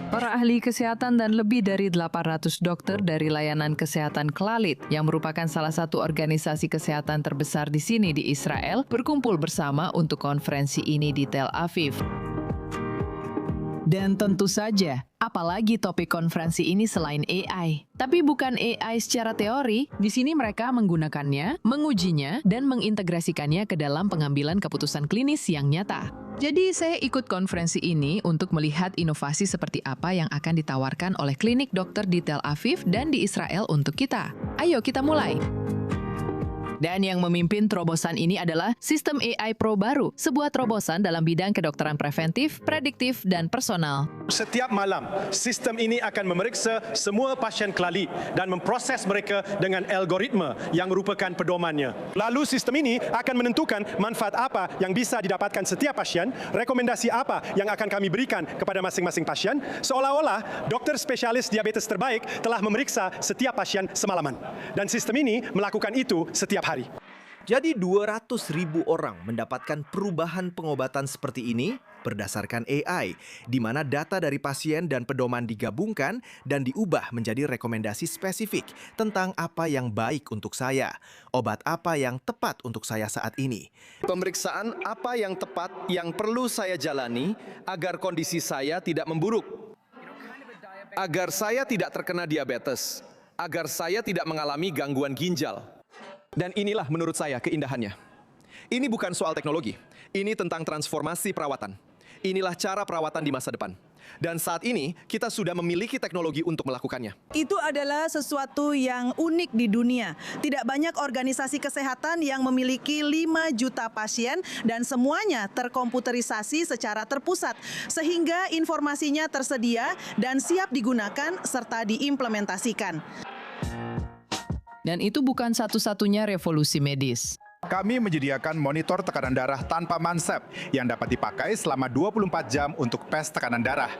Para ahli kesehatan dan lebih dari 800 dokter dari layanan kesehatan Clalit yang merupakan salah satu organisasi kesehatan terbesar di sini di Israel berkumpul bersama untuk konferensi ini di Tel Aviv. Dan tentu saja, apalagi topik konferensi ini selain AI. Tapi bukan AI secara teori, di sini mereka menggunakannya, mengujinya, dan mengintegrasikannya ke dalam pengambilan keputusan klinis yang nyata. Jadi saya ikut konferensi ini untuk melihat inovasi seperti apa yang akan ditawarkan oleh klinik dokter di Tel Aviv dan di Israel untuk kita. Ayo kita mulai. Dan yang memimpin terobosan ini adalah sistem AI Pro baru, sebuah terobosan dalam bidang kedokteran preventif, prediktif, dan personal. Setiap malam, sistem ini akan memeriksa semua pasien Clalit dan memproses mereka dengan algoritma yang merupakan pedomannya. Lalu sistem ini akan menentukan manfaat apa yang bisa didapatkan setiap pasien, rekomendasi apa yang akan kami berikan kepada masing-masing pasien, seolah-olah dokter spesialis diabetes terbaik telah memeriksa setiap pasien semalaman. Dan sistem ini melakukan itu setiap hari. Jadi 200.000 orang mendapatkan perubahan pengobatan seperti ini berdasarkan AI, di mana data dari pasien dan pedoman digabungkan dan diubah menjadi rekomendasi spesifik tentang apa yang baik untuk saya, obat apa yang tepat untuk saya saat ini. Pemeriksaan apa yang tepat yang perlu saya jalani agar kondisi saya tidak memburuk, agar saya tidak terkena diabetes, agar saya tidak mengalami gangguan ginjal. Dan inilah menurut saya keindahannya. Ini bukan soal teknologi, ini tentang transformasi perawatan. Inilah cara perawatan di masa depan. Dan saat ini kita sudah memiliki teknologi untuk melakukannya. Itu adalah sesuatu yang unik di dunia. Tidak banyak organisasi kesehatan yang memiliki 5 juta pasien dan semuanya terkomputerisasi secara terpusat. Sehingga informasinya tersedia dan siap digunakan serta diimplementasikan. Dan itu bukan satu-satunya revolusi medis. Kami menyediakan monitor tekanan darah tanpa mansep yang dapat dipakai selama 24 jam untuk tes tekanan darah.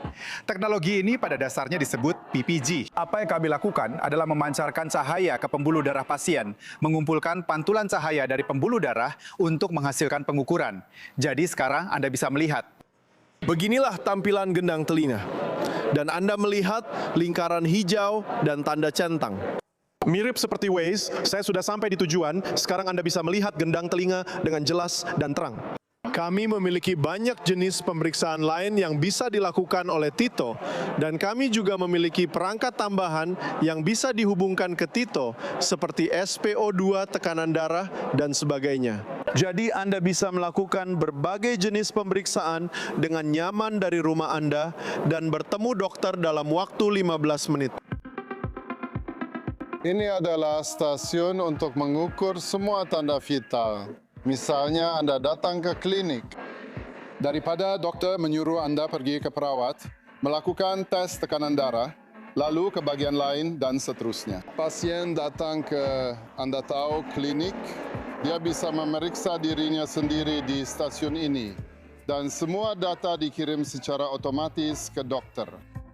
Teknologi ini pada dasarnya disebut PPG. Apa yang kami lakukan adalah memancarkan cahaya ke pembuluh darah pasien, mengumpulkan pantulan cahaya dari pembuluh darah untuk menghasilkan pengukuran. Jadi sekarang Anda bisa melihat. Beginilah tampilan gendang telinga. Dan Anda melihat lingkaran hijau dan tanda centang. Mirip seperti Waze, saya sudah sampai di tujuan, sekarang Anda bisa melihat gendang telinga dengan jelas dan terang. Kami memiliki banyak jenis pemeriksaan lain yang bisa dilakukan oleh Tito, dan kami juga memiliki perangkat tambahan yang bisa dihubungkan ke Tito, seperti SpO2, tekanan darah, dan sebagainya. Jadi Anda bisa melakukan berbagai jenis pemeriksaan dengan nyaman dari rumah Anda dan bertemu dokter dalam waktu 15 menit. Ini adalah stasiun untuk mengukur semua tanda vital. Misalnya Anda datang ke klinik. Daripada dokter menyuruh Anda pergi ke perawat, melakukan tes tekanan darah, lalu ke bagian lain dan seterusnya. Pasien datang ke Anda tahu klinik, dia bisa memeriksa dirinya sendiri di stasiun ini. Dan semua data dikirim secara otomatis ke dokter.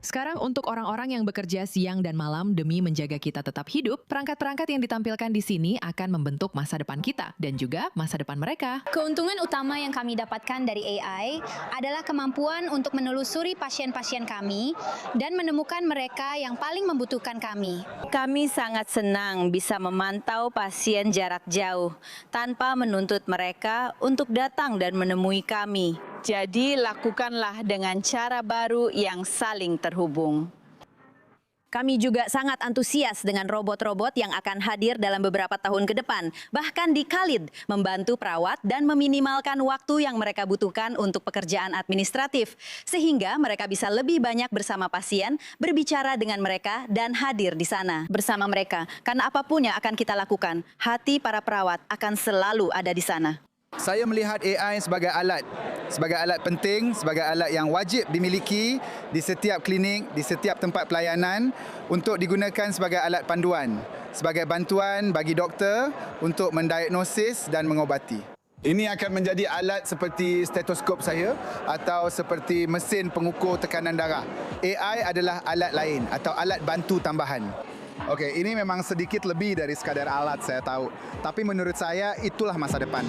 Sekarang untuk orang-orang yang bekerja siang dan malam demi menjaga kita tetap hidup, perangkat-perangkat yang ditampilkan di sini akan membentuk masa depan kita dan juga masa depan mereka. Keuntungan utama yang kami dapatkan dari AI adalah kemampuan untuk menelusuri pasien-pasien kami dan menemukan mereka yang paling membutuhkan kami. Kami sangat senang bisa memantau pasien jarak jauh tanpa menuntut mereka untuk datang dan menemui kami. Jadi lakukanlah dengan cara baru yang saling terhubung. Kami juga sangat antusias dengan robot-robot yang akan hadir dalam beberapa tahun ke depan, bahkan di Khalid, membantu perawat dan meminimalkan waktu yang mereka butuhkan untuk pekerjaan administratif, sehingga mereka bisa lebih banyak bersama pasien, berbicara dengan mereka, dan hadir di sana bersama mereka. Karena apapun yang akan kita lakukan, hati para perawat akan selalu ada di sana. Saya melihat AI sebagai alat penting, sebagai alat yang wajib dimiliki di setiap klinik, di setiap tempat pelayanan untuk digunakan sebagai alat panduan, sebagai bantuan bagi doktor untuk mendiagnosis dan mengobati. Ini akan menjadi alat seperti stetoskop saya atau seperti mesin pengukur tekanan darah. AI adalah alat lain atau alat bantu tambahan. Okey, ini memang sedikit lebih dari sekadar alat, saya tahu. Tapi menurut saya itulah masa depan.